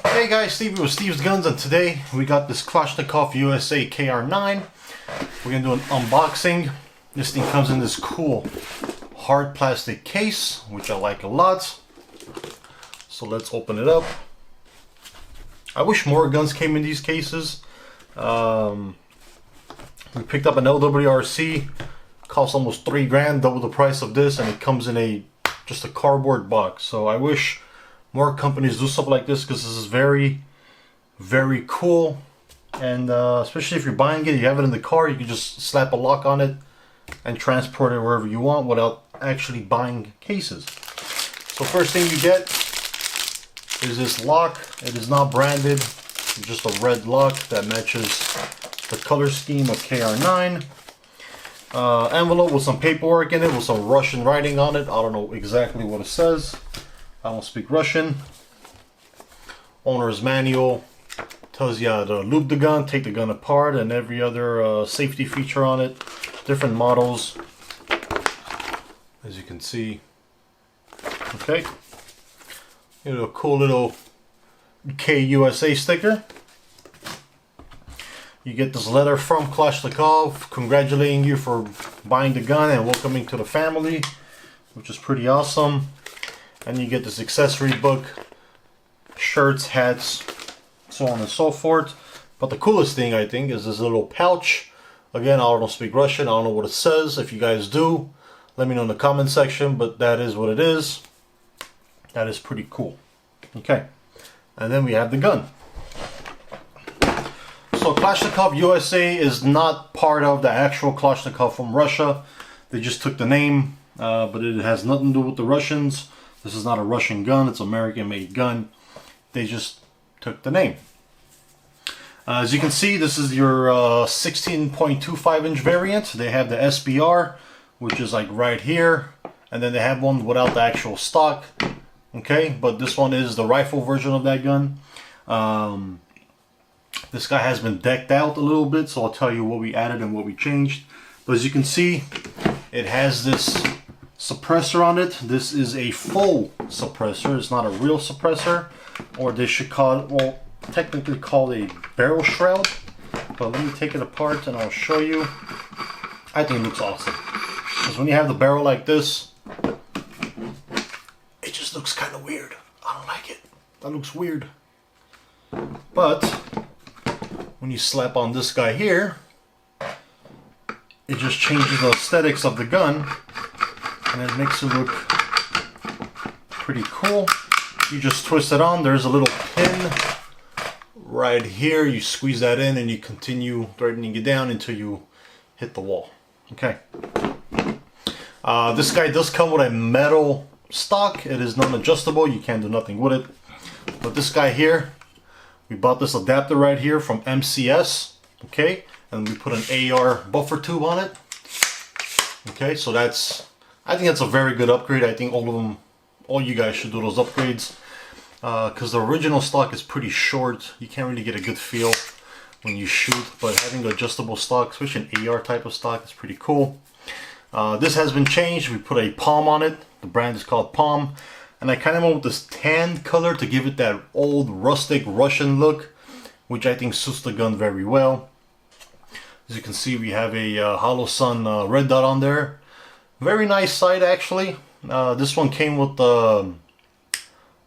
Hey guys, Stevie with Steve's Guns, and today we got this Kalashnikov Usa kr-9. We're gonna do an unboxing. This thing comes in this cool hard plastic case, which I like a lot. So let's open it up. I wish more guns came in these cases. We picked up an LWRC, cost almost 3 grand, double the price of this, and it comes in just a cardboard box. So I wish more companies do stuff like this, because this is very, very cool. And especially if you're buying it, you have it in the car, you can just slap a lock on it and transport it wherever you want without actually buying cases. So first thing you get is this lock. It is not branded, it's just a red lock that matches the color scheme of kr-9. Envelope with some paperwork in it with some Russian writing on it. I don't know exactly what it says. I don't speak Russian. Owner's manual tells you how to lube the gun, take the gun apart, and every other safety feature on it. Different models, as you can see. Okay, a cool little KUSA sticker. You get this letter from Kalashnikov congratulating you for buying the gun and welcoming to the family, which is pretty awesome. And you get this accessory book, shirts, hats, so on and so forth. But the coolest thing, I think, is this little pouch. Again, I don't speak Russian, I don't know what it says. If you guys do, let me know in the comment section, but that is what it is. That is pretty cool. Okay, and then we have the gun. So Kalashnikov USA is not part of the actual Kalashnikov from Russia. They just took the name, but it has nothing to do with the Russians. This is not a Russian gun, it's an American-made gun. They just took the name. As you can see, this is your 16.25 inch variant. They have the SBR, which is like right here, and then they have one without the actual stock. Okay, but this one is the rifle version of that gun. This guy has been decked out a little bit, so I'll tell you what we added and what we changed. But as you can see, it has this suppressor on it. This is a full suppressor. It's not a real suppressor, or they should call it, well, technically called a barrel shroud. But let me take it apart and I'll show you. I think it looks awesome, because when you have the barrel like this, it just looks kind of weird. I don't like it. That looks weird. But when you slap on this guy here, it just changes the aesthetics of the gun, and it makes it look pretty cool. You just twist it on. There's a little pin right here. You squeeze that in and you continue threading it down until you hit the wall. Okay. This guy does come with a metal stock. It is non-adjustable. You can't do nothing with it. But this guy here, we bought this adapter right here from MCS. Okay. And we put an AR buffer tube on it. Okay. So I think that's a very good upgrade. I think all you guys should do those upgrades, because the original stock is pretty short. You can't really get a good feel when you shoot, but having adjustable stock, especially an AR type of stock, is pretty cool. This has been changed. We put a palm on it. The brand is called Palm, and I kind of went with this tan color to give it that old rustic Russian look, which I think suits the gun very well. As you can see, we have a Holosun red dot on there. Very nice sight, actually. This one came with the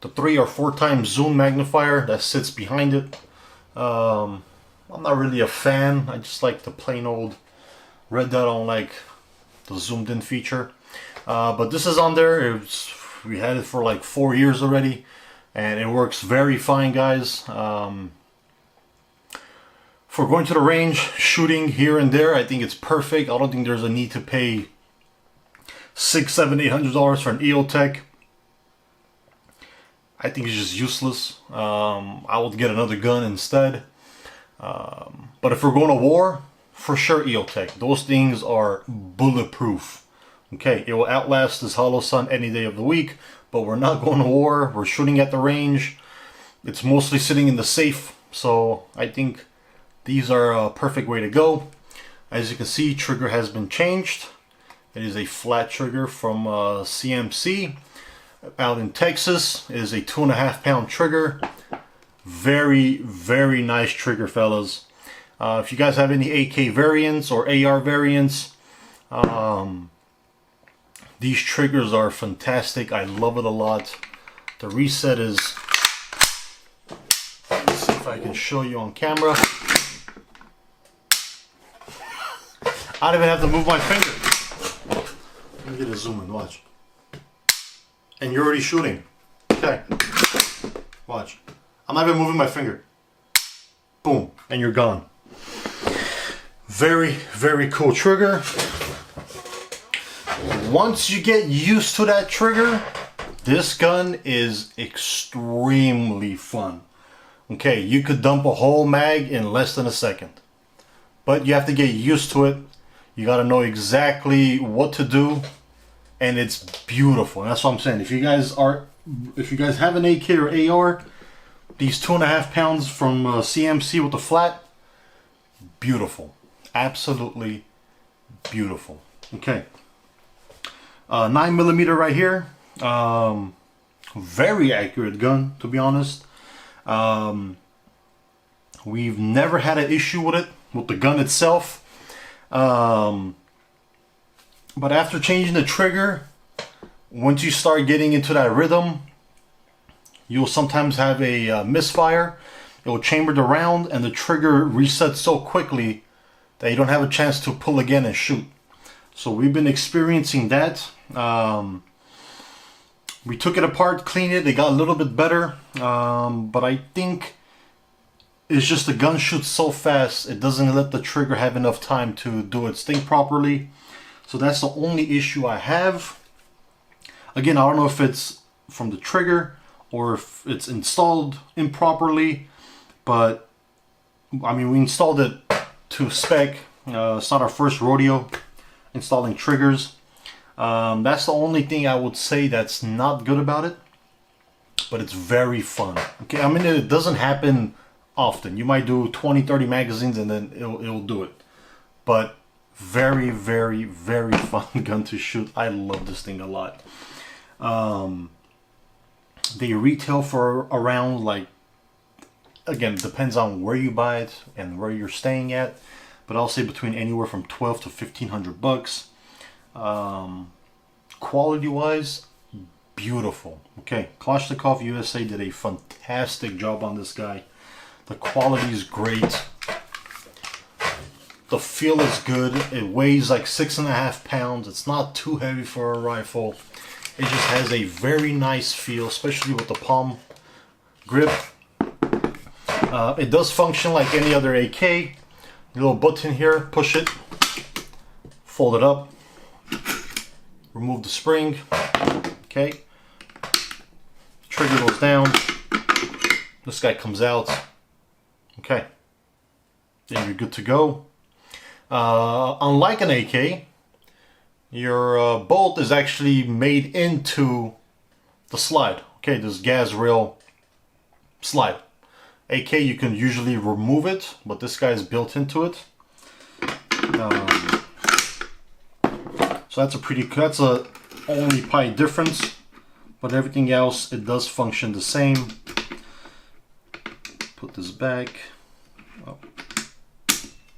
3 or 4 times zoom magnifier that sits behind it. I'm not really a fan. I just like the plain old red dot. I don't like the zoomed in feature. But this is on there. We had it for like 4 years already, and it works very fine, guys. For going to the range, shooting here and there, I think it's perfect. I don't think there's a need to pay $600, $700, $800 for an EOTech. I think it's just useless. I would get another gun instead. But if we're going to war, for sure EOTech. Those things are bulletproof. Okay, it will outlast this Holosun any day of the week, but we're not going to war. We're shooting at the range. It's mostly sitting in the safe, so I think these are a perfect way to go. As you can see, trigger has been changed. It is a flat trigger from CMC out in Texas. It is a 2.5 pound trigger. Very, very nice trigger, fellas. If you guys have any AK variants or AR variants, these triggers are fantastic. I love it a lot. The reset is, let's see if I can show you on camera. I don't even have to move my finger. Let me get a zoom in, watch. And you're already shooting. Okay. Watch. I'm not even moving my finger. Boom. And you're gone. Very, very cool trigger. Once you get used to that trigger, this gun is extremely fun. Okay, you could dump a whole mag in less than a second. But you have to get used to it. You got to know exactly what to do. And it's beautiful. And that's what I'm saying. If you guys have an AK or AR, these 2.5 pounds from CMC with the flat, beautiful. Absolutely beautiful. Okay. 9mm right here. Very accurate gun, to be honest. We've never had an issue with it, with the gun itself. But after changing the trigger, once you start getting into that rhythm, you'll sometimes have a misfire. It will chamber the round and the trigger resets so quickly that you don't have a chance to pull again and shoot. So we've been experiencing that. We took it apart, cleaned it, it got a little bit better. But I think it's just the gun shoots so fast, it doesn't let the trigger have enough time to do its thing properly. So that's the only issue I have. Again, I don't know if it's from the trigger or if it's installed improperly, but I mean, we installed it to spec. It's not our first rodeo installing triggers. That's the only thing I would say that's not good about it, but it's very fun. Okay, I mean, it doesn't happen often. You might do 20-30 magazines and then it'll do it, but very, very, very fun gun to shoot. I love this thing a lot. They retail for around, like, again, depends on where you buy it and where you're staying at, but I'll say between anywhere from 12 to 1500 bucks. Quality wise, beautiful. Okay, Kalashnikov USA did a fantastic job on this guy. The quality is great. The feel is good. It weighs like 6.5 pounds. It's not too heavy for a rifle. It just has a very nice feel, especially with the palm grip. It does function like any other AK. Little button here, push it, fold it up, remove the spring. Okay, trigger goes down. This guy comes out. Okay, then you're good to go. Unlike an AK, your bolt is actually made into the slide. Okay, this gas rail slide. AK, you can usually remove it, but this guy is built into it. So that's a only pie difference, but everything else, it does function the same. Put this back. Oh.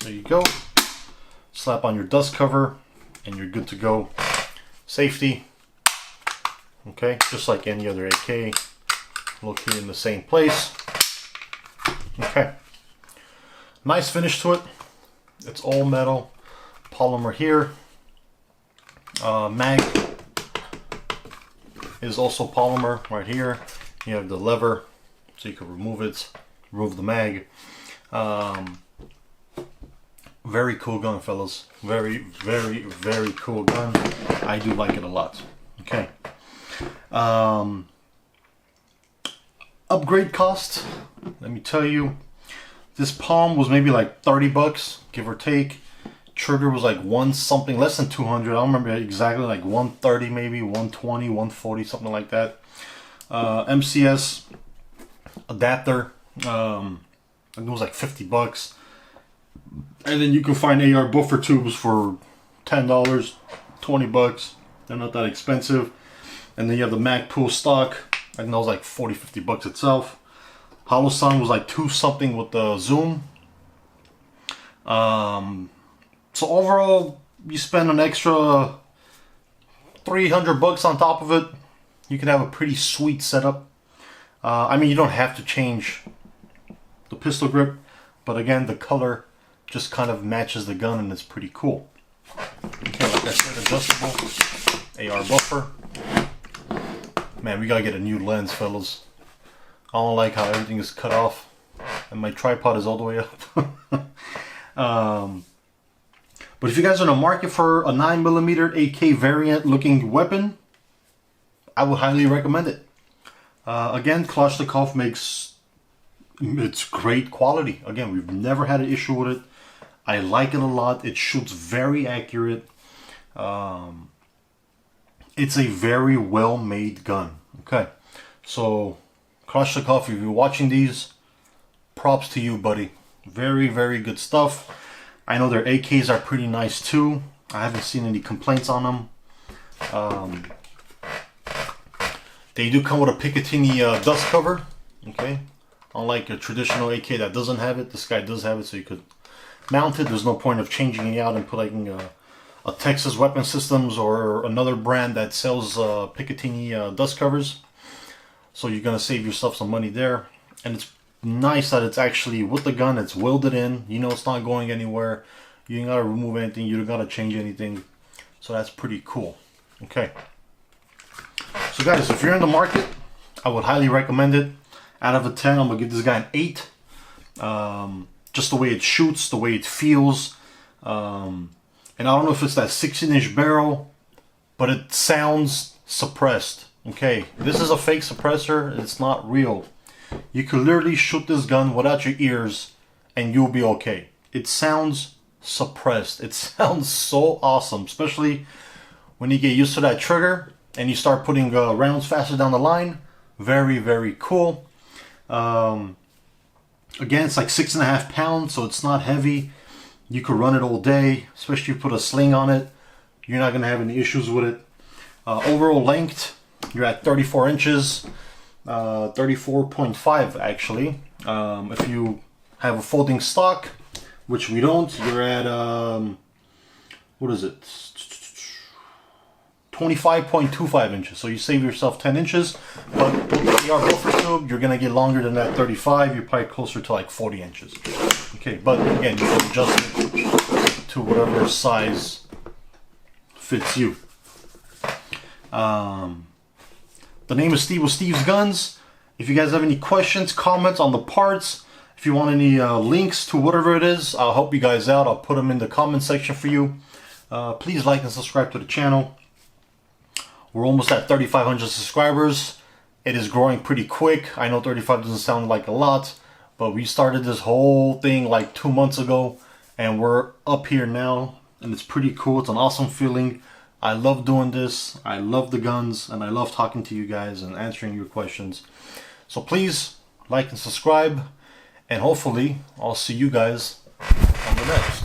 There you go. Slap on your dust cover and you're good to go. Safety. Okay, just like any other AK, located in the same place. Okay, nice finish to it. It's all metal, polymer here. Mag is also polymer right here. You have the lever so you can remove it, remove the mag. Very cool gun, fellas. Very, very, very cool gun. I do like it a lot. Okay. Upgrade cost, let me tell you, this palm was maybe like 30 bucks, give or take. Trigger was like something less than 200. I don't remember exactly, like 130 maybe, 120, 140, something like that. MCS adapter, I think it was like 50 bucks. And then you can find AR buffer tubes for $10, 20 bucks. They're not that expensive. And then you have the mag pool stock. I think that was like 40, 50 bucks itself. Holosun was like 2 something with the zoom. So overall, you spend an extra 300 bucks on top of it, you can have a pretty sweet setup. I mean, you don't have to change the pistol grip, but again, the color just kind of matches the gun and it's pretty cool. Okay, like I said, adjustable AR buffer. Man, we gotta get a new lens, fellas. I don't like how everything is cut off and my tripod is all the way up. But if you guys are in the market for a 9mm AK variant looking weapon, I would highly recommend it. Again, Kalashnikov makes, it's great quality. Again, we've never had an issue with it. I like it a lot. It shoots very accurate. It's a very well made gun. Okay, so Kalashnikov, if you're watching these, props to you, buddy. Very, very good stuff. I know their AKs are pretty nice too. I haven't seen any complaints on them. They do come with a Picatinny dust cover. Okay, unlike a traditional AK that doesn't have it, this guy does have it, so you could mount it. There's no point of changing it out and putting a Texas Weapon Systems or another brand that sells Picatinny dust covers. So you're gonna save yourself some money there, and it's nice that it's actually with the gun. It's welded in. You know, it's not going anywhere. You ain't gotta remove anything. You don't gotta change anything. So that's pretty cool. Okay. So guys, if you're in the market, I would highly recommend it. Out of a 10, I'm gonna give this guy an 8. Just the way it shoots, the way it feels. And I don't know if it's that 16-inch barrel, but it sounds suppressed. Okay, this is a fake suppressor. It's not real. You could literally shoot this gun without your ears and you'll be okay. It sounds suppressed. It sounds so awesome, especially when you get used to that trigger and you start putting rounds faster down the line. Very, very cool. Again, it's like 6.5 pounds, so it's not heavy. You could run it all day, especially if you put a sling on it. You're not going to have any issues with it. Overall length, you're at 34 inches. 34.5 actually. If you have a folding stock, which we don't, you're at what is it, 25.25 inches, so you save yourself 10 inches. But with the AR buffer tube, you're gonna get longer than that 35. You're probably closer to like 40 inches. Okay, but again, you can adjust it to whatever size fits you. The name is Steve with Steve's Guns. If you guys have any questions, comments on the parts, if you want any links to whatever it is, I'll help you guys out. I'll put them in the comment section for you. Please like and subscribe to the channel. We're almost at 3,500 subscribers. It is growing pretty quick. I know 35 doesn't sound like a lot, but we started this whole thing like 2 months ago, and we're up here now, and it's pretty cool. It's an awesome feeling. I love doing this. I love the guns, and I love talking to you guys and answering your questions. So please like and subscribe, and hopefully I'll see you guys on the next.